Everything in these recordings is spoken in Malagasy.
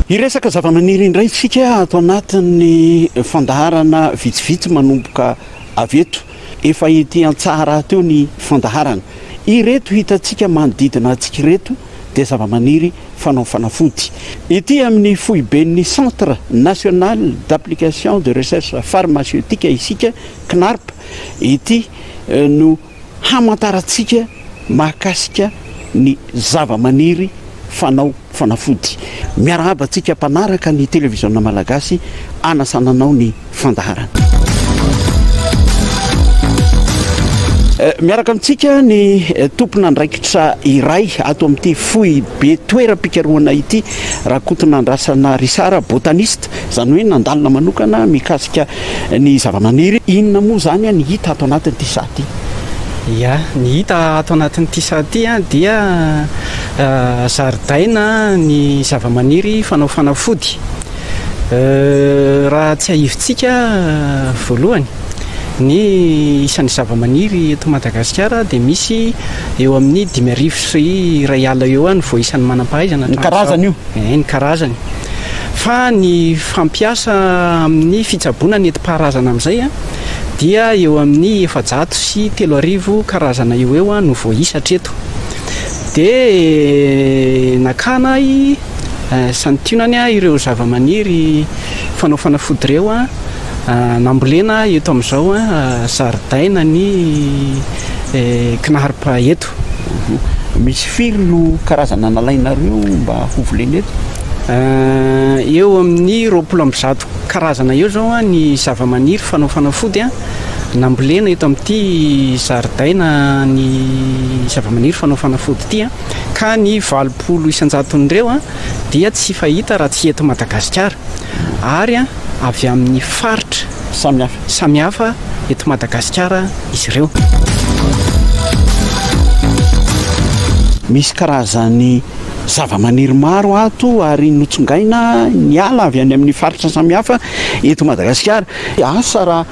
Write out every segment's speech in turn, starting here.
Iresaka zavamaniry indray tsika ato anatin'ny fandaharana vitsivitsy manomboka avy eto. Efa ety an-tsara teo ny fandaharana. Ireto hitantsika manodidina antsika ireto dia zavamaniry fanao fanafody. Ety amin'ny foiben'ny Centre National d'Application de Recherche Pharmaceutique isika CNARP. Ety no hamantarantsika mahakasika ny zavamaniry fanao fanafody. Miarahaba antsika mpanaraka ny televiziona malagasy anasananao ny fandaharana. Miaraka amintsika ny tompon'andraikitra iray ato amin'ity foibe toeram-pikarohana ity, Rakotonandrasana Risara, botaniste, zany hoe nandalina manokana mikasika ny zavamaniry. Inona moa zany ny hita ato anatin'ity saty? Ya, ny hita ato anatin'ity saty dia zaridaina ny zavamaniry fanao fanafody. Raha tsy ahivitsika voalohany, ny isan'ny zavamaniry eto Madagasikara dia misy eo amin'ny 5,200 eo any vao isan'ny manam-pahaizana. Ny karazany io? Ny karazany. Fa ny fampiasa amin'ny fitsaboana ny enti-paharazana amin'izay dia eo amin'ny 703 karazana eo no vao isa hatreto. Dia nakana santionany ireo zavamaniry fanao fanafody ireo nambolena eto amin'izao zaridaina ny CNARP eto. Misy firy no karazana nalainareo mba hovoleny eto? Eo amin'ny 20 karazana eo zao ny zavamaniry fanao fanafody nambolena eto amin'ity zaridaina ny zavamaniry fanao fanafody ity ka ny 200,000 dia tsy fahita raha tsy eto Madagasikara, ary avy amin'ny faritra samihafa eto Madagasikara izy ireo. Misy karazany zavamaniry maro ato ary notsongaina ny ala avy any amin'ny faritra samihafa eto Madagasikara. Asa raha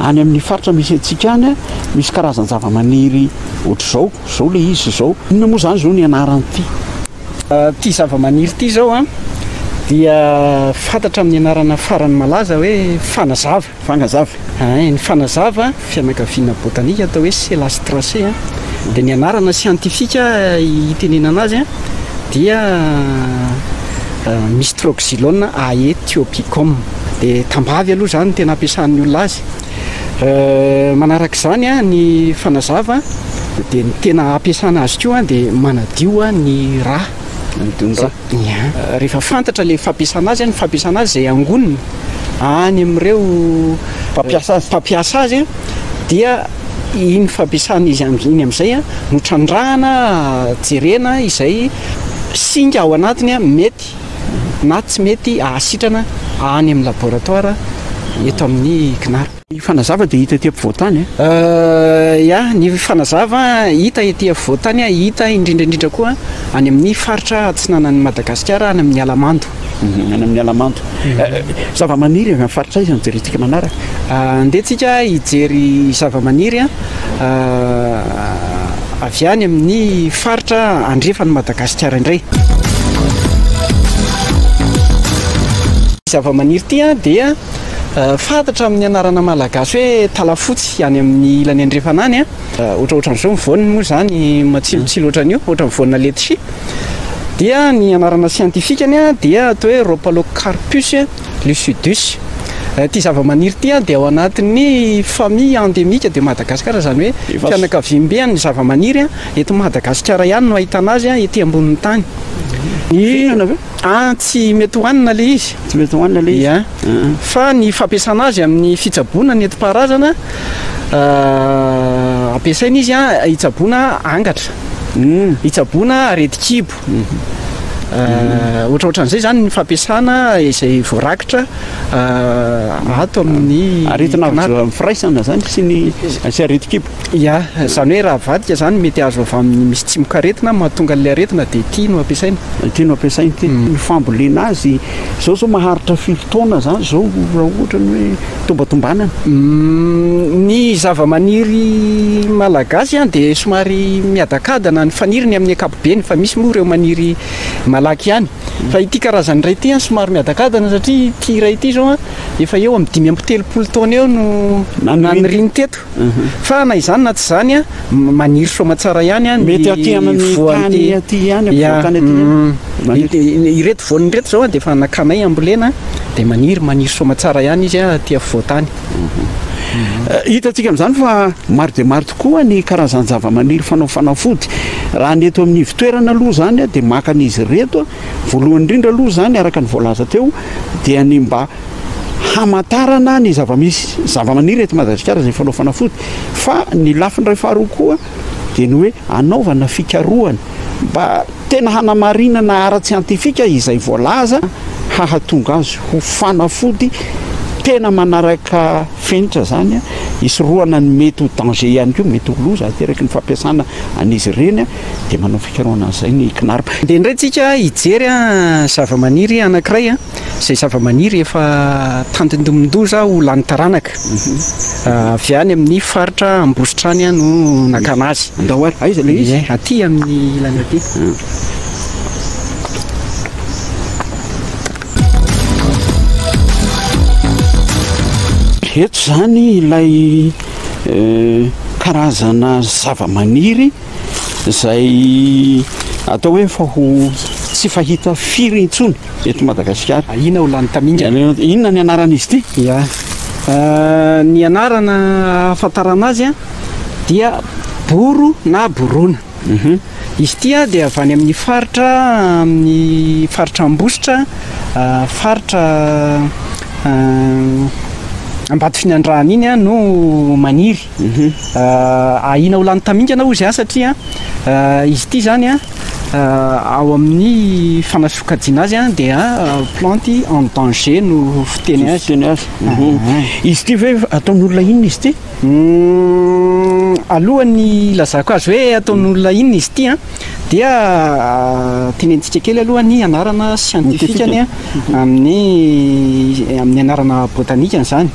any amin'ny faritra misy antsika any misy karazany zavamaniry ohatr'izao, zao le izy zao. Inona moa zany zao ny anaran'ity? Ty zavamaniry ity zao dia fantatra amin'ny anarana farany malaza hoe fanazava. Ny fanazava fianakaviana botanika atao hoe Celastracea. Dia ny anarana siantifika itenenana azy dia Mistroxylone aethiopicum. Dia tambavy aloha zany tena ampiasan'ny olona azy. Manaraka izany ny fanazava dia ny tena ampiasana azy koa dia manadio ny rà. Rehefa fantatra le fampiasana azy, ny fampiasana azy izay angonina any amin'ireo mpampiasa azy dia iny fampiasana izy iny amin'izay no trandrahana jerena izay singa ao anatiny mety na tsy mety ahasitrana any amin'ny laboratoire eto amin'ny CNARP. Ny fanazava dia hita etỳ ampovoantany? Ny fanazava hita etỳ ampovoantany, hita indrindraindrindra koa any amin'ny faritra atsinanan'ny Madagasikara, any amin'ny Alamando. Any amin'ny Alamando. Zavamaniry avy amin'ny faritra izy mijerentsika manaraka. Andehantsika hijery zavamaniry avy any amin'ny faritra andrefan'ny Madagasikara indray. Zavamaniry ity dia fantatra amin'ny anarana malagasy hoe talafotsy any amin'ny ilany andrefana any ohatrohatran'izao mivoniny moa zany matsilotsilo ohatran'io, ohatran'ny vonina letchi. Dia ny anarana siantifikany dia atao hoe Rhopalocarpus lucidus. Ty zavamaniry ity dia ao anatin'ny famille endémique de Madagasikara, zany hoe fianakaviam-bean'ny zavamaniry eto Madagasikara ihany no ahitana azy ety ambonin'ny tany. Tsy mety hohanina le izy. Tsy mety hohanina le izy. Fa ny fampiasana azy amin'ny fitsaboana ny enti-paharazana, ampiasaina izy hitsaboana angatra, hitsaboana areti-kibo. Ohatrohatran'izay zany ny fampiasana izay voarakitra ato amin'ny aretina firaisana zany sy ny areti-kibo. Zany hoe raha vadika zany mety azo avy amin'ny misy tsimoka aretina mahatonga an'ilay aretina dia ity no ampiasaina. Ity no ampiasaina ity. Ny fambolena azy zao maharitra 7 taona zany zao raha ohatra ny hoe tombatombanana. Ny zavamaniry malagasy dia somary miadakadana ny faniriny amin'ny ankapobeny, fa misy moa ireo maniry malaky ihany. fa ity karazany ray ity somary miadakadana satria ty ray ity zao efa eo amin'ny 5-telopolo taona eo no naniriny teto fa na izany na tsy zany maniry somatsara ihany mety aty amin'ny tany aty ihany ireto voany reto zao dia efa nakanay ambolena dia maniry somatsara ihany izy aty afovoantany. Hitantsika amin'izany fa maro dia maro tokoa ny karazany zava-maniry fanao fanafody raha ny eto amin'ny fitoerana aloha zany dia maka an'izy reto voalohany indrindra aloha zany araka ny voalaza teo dia ny mba hamatarana ny zava-maniry eto Madagasikara izay fanao fanafody fa ny lafiny ray faharoa koa dia ny hoe anaovana fikarohana mba tena hanamarinana ara-tsiantifika izay voalaza hahatonga azy ho fanafody tena manaraka fenitra zany isorohana ny mety ho danger ihany koa mety ho loza ateraky ny fampiasana an'izy ireny dia manao fikarohana an'izay ny knarpa. Dia indray tsika hijery zava-maniry anankiray izay zava-maniry efa tandindomindoza ho lany taranaka avy any amin'ny faritra Ambositrany no nakana azy. Andao aiza le izy? Aty amin'ny ilany aty. Eto zany ilay karazana zava-maniry izay atao hoe fa ho tsy fahita firy intsony eto Madagasikara. Ina ho lany tamingana? Inona ny anaran'izy ity? Ny anarana ahafantarana azy dia boro na borona. Izy ity dia avy any amin'ny faritra Ambositra, faritra Ambato Finandrahana iny no maniry. Ahina ho lany tamingana ho izy satria izy ity zany ao amin'ny fanasokajiana azy dia plante en danger no fiteny azy. Izy ity ve ataon'olona inona izy ity? Alohany lazako azy hoe ataon'olona inona izy ity dia tenentsika kely aloha ny anarana siantifikany amin'ny anarana botanikany zany.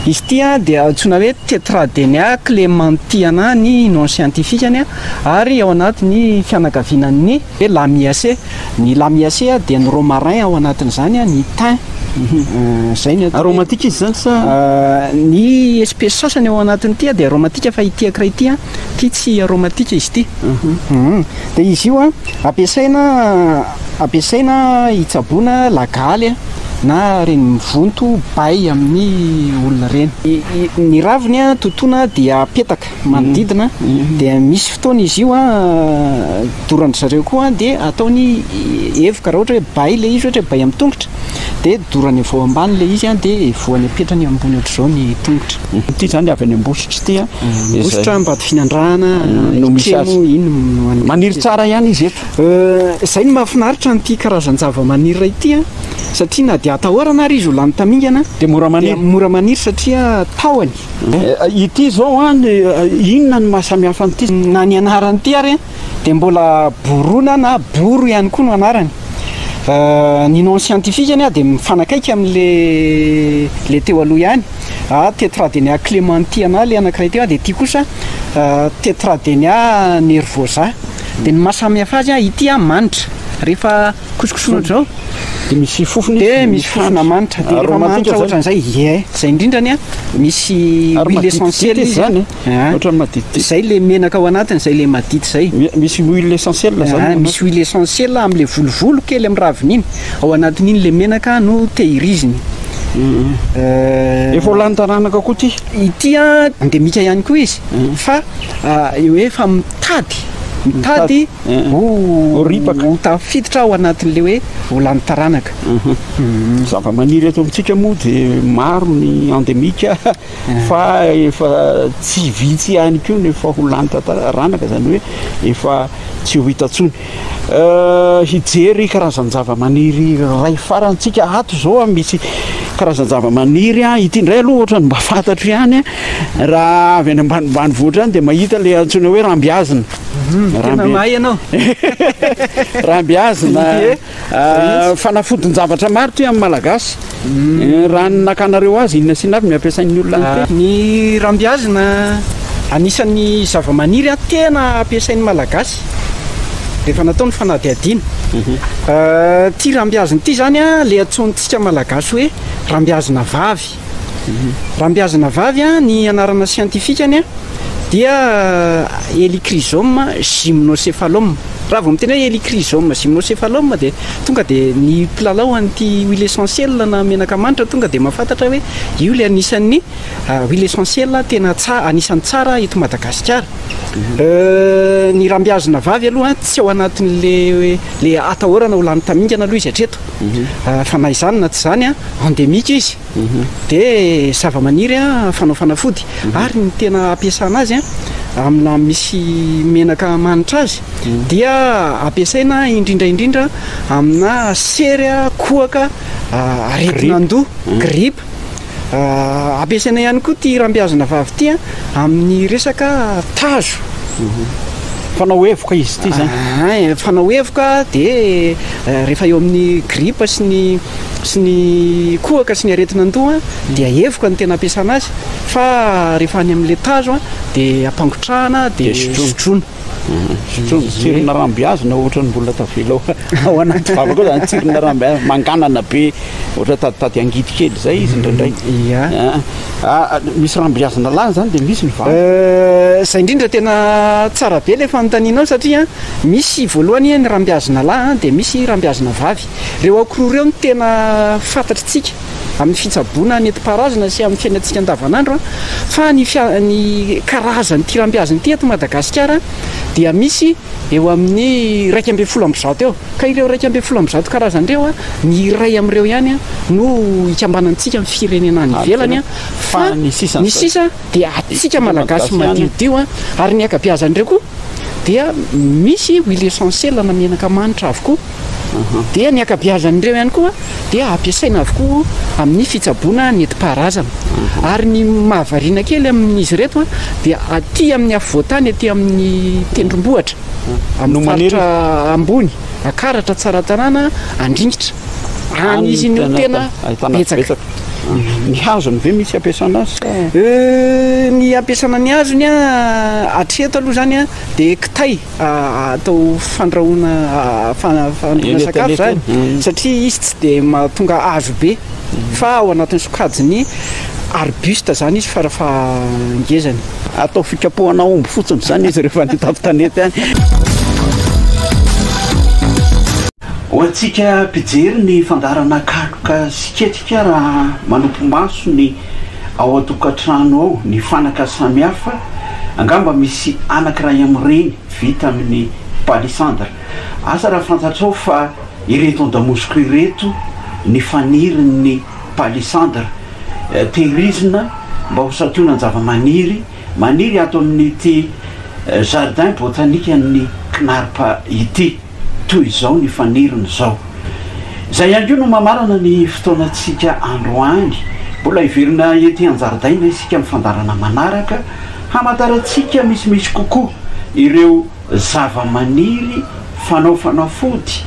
Izy ity dia antsoina hoe Tetradenia clementiana ny nom scientifiqueny ary ao anatin'ny fianakavianan'ny hoe lamiacée. Ny lamiacée dia ny romarin ao anatin'izany ny thym. Zay ny aromatique izy zany sa? Ny espèce sasany ao anatin'ity dia aromatique fa ity ankiray ity tsy aromatique izy ity. Dia izy io ampiasaina hitsaboana lagaly na reny mivonto bay amin'ny olona reny. Ny raviny totoina dia apetaka manodidina dia misy fotoana izy io doran'ny zareo koa dia ataony evoka raha ohatra hoe bay le izy ohatra hoe bay amin'ny tongotra dia dorany avao ambany le izy dia voany apetrany ambony ohatr'izao ny tongotra. Ity zany avy any Ambositra ity Ambositra Ambato Finandrahana no misy azy. Ino maniry tsara ihany izy eto. Izay ny mahafinaritra n'ity karazany zava-maniry ity satria na dia atahorana ary izy ho lany tamingana dia mora maniry satria tahony. Ity zao inona ny mahasamihafa an'ity? Na ny anaran'ity ary dia mbola borona na boro ihany koa no anarany. Ny nom scientifiqueny dia mifanakaiky amin'le teo aloha ihany. Tetradenia clementiana le anankiray teo dia ity kosa Tetradenia nervosa. Dia ny mahasamihafa azy ity manitra rehefa kosokosoana zao dia misy fofona manitra dia rehefa manitra ohatran'izay zay indrindrany misy huile essentielle zany ohatrany madity zay le menaka ao anatiny zay le madity zay misy huile essentielle zany misy huile essentielle amin'le volovolo kely amin'ny raviny iny ao anatin'iny le menaka no tehiriziny. Efa lany taranaka koa ity endemika ihany koa izy fa hoe fa mitady ho tafiditra ao anatin'le hoe ho lany taranaka. Zava-maniry eto amintsika moa dia maro ny endemika fa efa tsy vitsy ihany koa nefa ho lany taranaka zany hoe efa tsy ho hitantsony. Hijery karazany zava-maniry ray farantsika ato zao misy karazany zava-maniry ity indray aloha ohatrany mba fantatro ihany raha avy any ambanimbanivohitra any dia mahita le antsoina hoe rambiazina. Tena mahay ianao. Rambiazina fanafodin-javatra maro ty amin'ny malagasy. Raha ny nakanareo azy inona sy inona avy ampiasain'ny olona ny rambiazina anisan'ny zava-maniry tena ampiasain'ny malagasy rehefa natao ny fanadiadiana ty rambiazina ity zany a le atsontsika malagasy hoe rambiazina vavy rambiazina vavy a ny anarana siantifikany a dia helicrysome gymnocéphalome raha vao miteny hoe helicrysome gymnocéphalome dia tonga dia ny mpilalao an'ity huile essentiel na menaka manitra tonga dia mahafantatra hoe io le anisan'ny huile essentiel tena anisan'ny tsara eto Madagasikara. Ny rambiazina vavy aloha tsy ao anatin'le atahorana ho lany tamingana aloha izy hatreto fa na izany na tsy zany a endémique izy dia zava-maniry a fanao fanafody ary ny tena ampiasana azy a amina misy menaka manitra azy dia ampiasaina indrindraindrindra amina sery kohaka aretinandoha grippe ampiasaina ihany koa ty rambiazina vavy ity a amin'ny resaka tazo fanao hevoka izy ity zany fanao hevoka dia rehefa eo amin'ny grippe sy ny kohaka sy ny aretinandoha dia hevoka ny tena ampiasana azy fa rehefa any amin'le tazo a dia ampangotrahana dia sotroina tsirona rambiazina ohatra ny mbola tavela ao anaty vava koa zany tsirona rambiazina manganana be ohatra taditady angidy kely zay izy indraindray misy rambiazina lahy zany dia misy ny vavy zay indrindra tena tsara be le fanontanianao satria misy voalohany ny rambiazina lahy dia misy rambiazina vavy reo akory reo ny tena fantatritsika amin'ny fitsaboana nentim-paharazana sy amin'ny fiainantsika andavanandro fa ny karazany ty rambiazina ity eto Madagasikara dia misy eo amin'ny 1/10 eo ka ireo 1/10 karazan'ireo a ny iray amin'ireo ihany a no hikambanantsika amin'ny firenena any ivelany a fa ny sisa dia atsika malagasy madiodio a ary ny akabeazan'ireo koa dia misy huile essentiel na menaka manitra avokoa dia ny akabeazan'ireo ihany koa dia ampiasaina avokoa amin'ny fitsaboana nentim-paharazana ary ny mahavariana kely amin'izy reto a dia aty amin'ny afovoantany aty amin'ny tendrombohatra amin'ny faritra ambony akaratra tsara tanàna andringitra any izy ny tena betsaka ny hazony ve misy ampiasana azy ny ampiasana ny hazony a atreto aloha zany a dia kitay atao fandrahoana sakafo zany satria izy tsy dia mahatonga hazo be fa ao anatin'ny sokajiny arbuste zany izy farafa ngezany atao fikapohana omby fotsiny zany izy rehefa ny tapintanety any ho antsika mpijery ny fandarana kaloka siketrika raha manompo maso ny ao atokantrano ao ny fanaka samihafa angamba misy anankiray amin'ireny vita amin'ny palissandre asa raha fantatrao fa ireto andamosiko ireto ny faniriny palissandre tehirizina mba ho satoina ny zava-maniry maniry ato amin'ity jardin botanika ny knarpa ity toy izao ny faniriny zao zay ihany ko no mamarana ny fotoanantsika androany mbola iverina ety an-jaridaina isika amin'ny fandarana manaraka hamantarantsika misimisy kokoa ireo zava-maniry fanao fanafody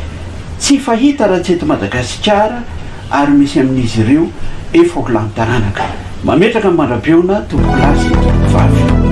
tsy fahita raha tsy eto Madagasikara ary misy amin'izy ireo efa ho lany taranaka mametraka ny mandrabeona tompolasy vavy